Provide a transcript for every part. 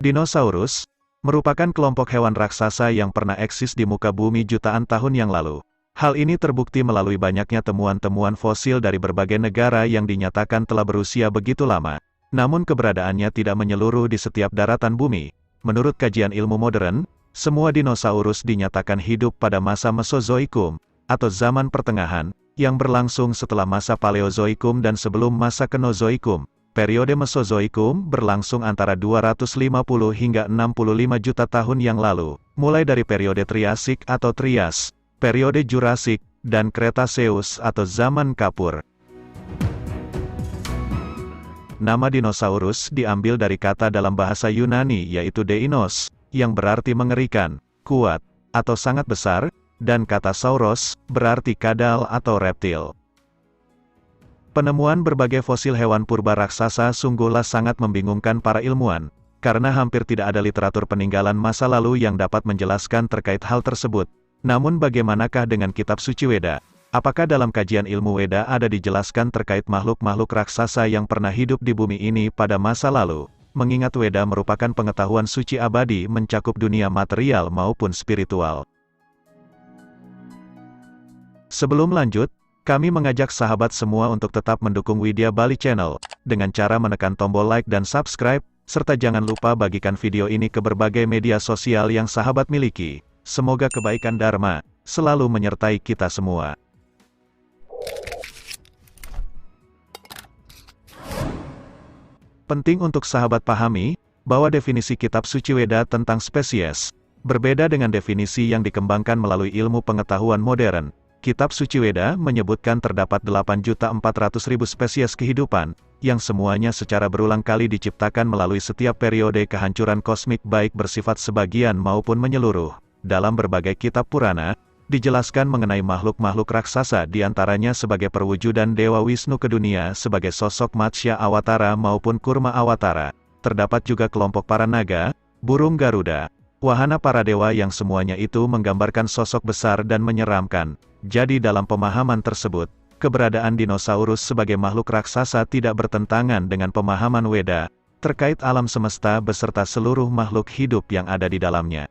Dinosaurus merupakan kelompok hewan raksasa yang pernah eksis di muka bumi jutaan tahun yang lalu. Hal ini terbukti melalui banyaknya temuan-temuan fosil dari berbagai negara yang dinyatakan telah berusia begitu lama. Namun keberadaannya tidak menyeluruh di setiap daratan bumi. Menurut kajian ilmu modern, semua dinosaurus dinyatakan hidup pada masa Mesozoikum, atau zaman pertengahan, yang berlangsung setelah masa Paleozoikum dan sebelum masa Kenozoikum. Periode Mesozoikum berlangsung antara 250 hingga 65 juta tahun yang lalu, mulai dari periode Triasik atau Trias, periode Jurasik, dan Cretaceous atau zaman Kapur. Nama dinosaurus diambil dari kata dalam bahasa Yunani yaitu deinos, yang berarti mengerikan, kuat, atau sangat besar, dan kata sauros, berarti kadal atau reptil. Penemuan berbagai fosil hewan purba raksasa sungguhlah sangat membingungkan para ilmuwan, karena hampir tidak ada literatur peninggalan masa lalu yang dapat menjelaskan terkait hal tersebut. Namun bagaimanakah dengan kitab suci Weda? Apakah dalam kajian ilmu Weda ada dijelaskan terkait makhluk-makhluk raksasa yang pernah hidup di bumi ini pada masa lalu? Mengingat Weda merupakan pengetahuan suci abadi mencakup dunia material maupun spiritual. Sebelum lanjut, kami mengajak sahabat semua untuk tetap mendukung Widya Bali Channel, dengan cara menekan tombol like dan subscribe, serta jangan lupa bagikan video ini ke berbagai media sosial yang sahabat miliki. Semoga kebaikan Dharma selalu menyertai kita semua. Penting untuk sahabat pahami, bahwa definisi kitab suci Weda tentang spesies, berbeda dengan definisi yang dikembangkan melalui ilmu pengetahuan modern. Kitab suci Weda menyebutkan terdapat 8.400.000 spesies kehidupan, yang semuanya secara berulang kali diciptakan melalui setiap periode kehancuran kosmik baik bersifat sebagian maupun menyeluruh. Dalam berbagai kitab Purana, dijelaskan mengenai makhluk-makhluk raksasa diantaranya sebagai perwujudan Dewa Wisnu ke dunia sebagai sosok Matsya Awatara maupun Kurma Awatara. Terdapat juga kelompok para naga, burung Garuda, wahana para dewa yang semuanya itu menggambarkan sosok besar dan menyeramkan. Jadi dalam pemahaman tersebut, keberadaan dinosaurus sebagai makhluk raksasa tidak bertentangan dengan pemahaman Weda, terkait alam semesta beserta seluruh makhluk hidup yang ada di dalamnya.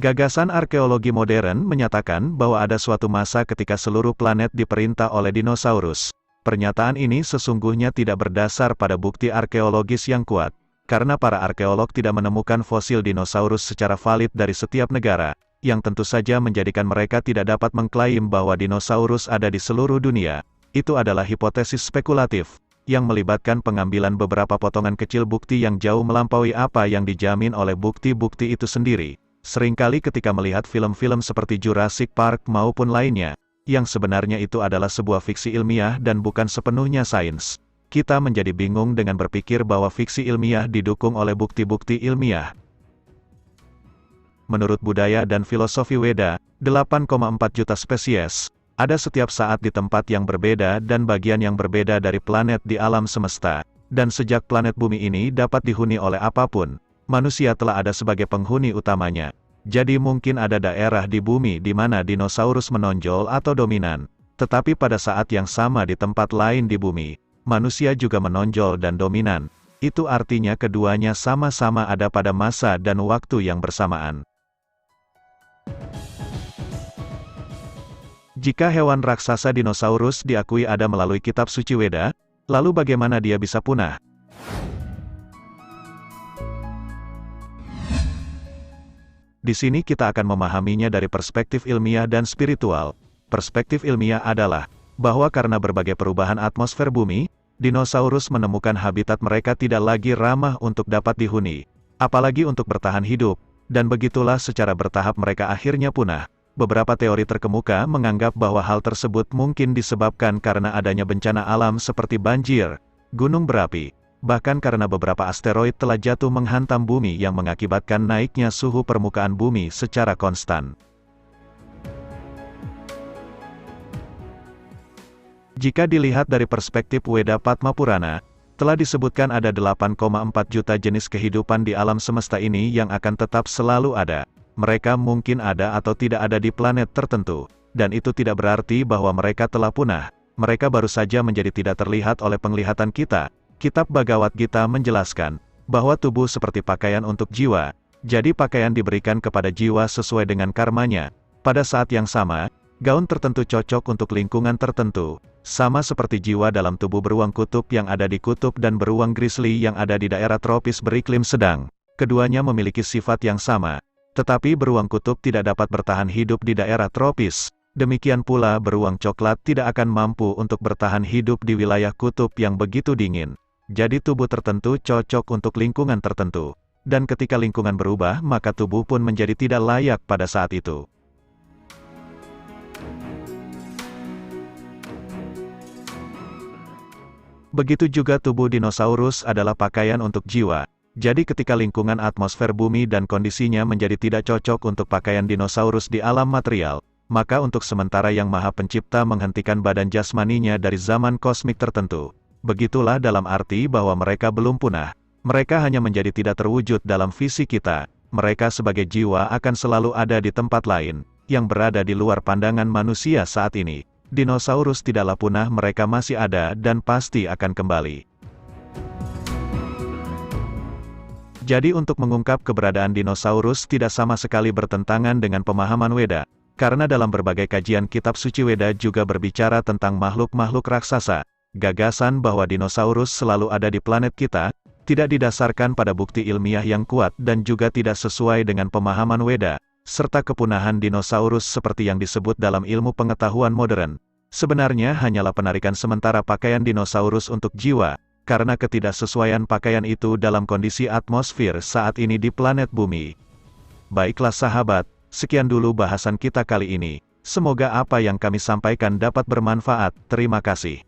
Gagasan arkeologi modern menyatakan bahwa ada suatu masa ketika seluruh planet diperintah oleh dinosaurus. Pernyataan ini sesungguhnya tidak berdasar pada bukti arkeologis yang kuat, karena para arkeolog tidak menemukan fosil dinosaurus secara valid dari setiap negara, yang tentu saja menjadikan mereka tidak dapat mengklaim bahwa dinosaurus ada di seluruh dunia. Itu adalah hipotesis spekulatif, yang melibatkan pengambilan beberapa potongan kecil bukti yang jauh melampaui apa yang dijamin oleh bukti-bukti itu sendiri. Seringkali ketika melihat film-film seperti Jurassic Park maupun lainnya, yang sebenarnya itu adalah sebuah fiksi ilmiah dan bukan sepenuhnya sains, kita menjadi bingung dengan berpikir bahwa fiksi ilmiah didukung oleh bukti-bukti ilmiah. Menurut budaya dan filosofi Weda, 8,4 juta spesies ada setiap saat di tempat yang berbeda dan bagian yang berbeda dari planet di alam semesta. Dan sejak planet bumi ini dapat dihuni oleh apapun, manusia telah ada sebagai penghuni utamanya. Jadi mungkin ada daerah di bumi di mana dinosaurus menonjol atau dominan. Tetapi pada saat yang sama di tempat lain di bumi, manusia juga menonjol dan dominan. Itu artinya keduanya sama-sama ada pada masa dan waktu yang bersamaan. Jika hewan raksasa dinosaurus diakui ada melalui kitab suci Weda, lalu bagaimana dia bisa punah? Di sini kita akan memahaminya dari perspektif ilmiah dan spiritual. Perspektif ilmiah adalah bahwa karena berbagai perubahan atmosfer bumi, dinosaurus menemukan habitat mereka tidak lagi ramah untuk dapat dihuni, apalagi untuk bertahan hidup, dan begitulah secara bertahap mereka akhirnya punah. Beberapa teori terkemuka menganggap bahwa hal tersebut mungkin disebabkan karena adanya bencana alam seperti banjir, gunung berapi, bahkan karena beberapa asteroid telah jatuh menghantam bumi yang mengakibatkan naiknya suhu permukaan bumi secara konstan. Jika dilihat dari perspektif Weda Padma Purana, telah disebutkan ada 8,4 juta jenis kehidupan di alam semesta ini yang akan tetap selalu ada. Mereka mungkin ada atau tidak ada di planet tertentu, dan itu tidak berarti bahwa mereka telah punah. Mereka baru saja menjadi tidak terlihat oleh penglihatan kita, Kitab Bhagavad Gita menjelaskan bahwa tubuh seperti pakaian untuk jiwa, jadi pakaian diberikan kepada jiwa sesuai dengan karmanya. Pada saat yang sama, gaun tertentu cocok untuk lingkungan tertentu, sama seperti jiwa dalam tubuh beruang kutub yang ada di kutub dan beruang grizzly yang ada di daerah tropis beriklim sedang. Keduanya memiliki sifat yang sama, tetapi beruang kutub tidak dapat bertahan hidup di daerah tropis. Demikian pula beruang coklat tidak akan mampu untuk bertahan hidup di wilayah kutub yang begitu dingin. Jadi tubuh tertentu cocok untuk lingkungan tertentu. Dan ketika lingkungan berubah, maka tubuh pun menjadi tidak layak pada saat itu. Begitu juga tubuh dinosaurus adalah pakaian untuk jiwa. Jadi ketika lingkungan atmosfer bumi dan kondisinya menjadi tidak cocok untuk pakaian dinosaurus di alam material, maka untuk sementara Yang Maha Pencipta menghentikan badan jasmaninya dari zaman kosmik tertentu. Begitulah dalam arti bahwa mereka belum punah. Mereka hanya menjadi tidak terwujud dalam visi kita. Mereka sebagai jiwa akan selalu ada di tempat lain, yang berada di luar pandangan manusia saat ini. Dinosaurus tidaklah punah, mereka masih ada dan pasti akan kembali. Jadi untuk mengungkap keberadaan dinosaurus tidak sama sekali bertentangan dengan pemahaman Weda. Karena dalam berbagai kajian kitab suci Weda juga berbicara tentang makhluk-makhluk raksasa. Gagasan bahwa dinosaurus selalu ada di planet kita, tidak didasarkan pada bukti ilmiah yang kuat dan juga tidak sesuai dengan pemahaman Weda, serta kepunahan dinosaurus seperti yang disebut dalam ilmu pengetahuan modern. Sebenarnya hanyalah penarikan sementara pakaian dinosaurus untuk jiwa, karena ketidaksesuaian pakaian itu dalam kondisi atmosfer saat ini di planet bumi. Baiklah sahabat, sekian dulu bahasan kita kali ini. Semoga apa yang kami sampaikan dapat bermanfaat. Terima kasih.